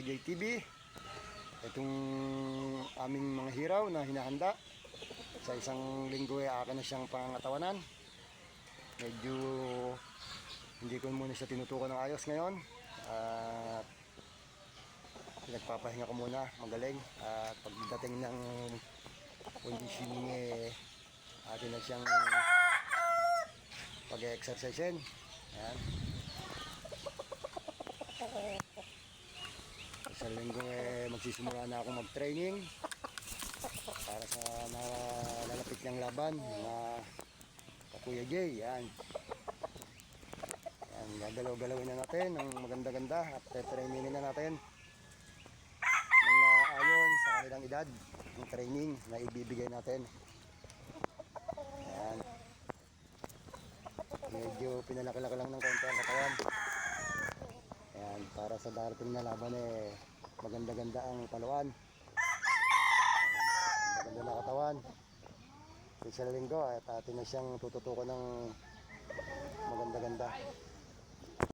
Kuya JTV. Itong aming mga hiraw na hinahanda. Sa isang linggo akin na siyang pangatawanan. Medyo hindi ko muna siya tinutukan ng ayos ngayon. At pinagpapahinga ko muna, magaling. At pagdating ng conditioning atin na siyang pag-exercisein. Ayan. Sa linggo magsisimula na ako mag-training para sa nalalapit niyang laban na Kuya Jay. Yan. Yan, gagalaw-galawin na natin ng maganda-ganda at trainingin na natin ng naayon sa kanilang edad ng training na ibibigay natin. Yan. Medyo pinalaki-laki lang ng konti ang katawan. Yan, para sa darating na laban maganda-ganda ang paluan. Maganda na katawan. Sa linggo at atin na siyang tututukan ng maganda-ganda.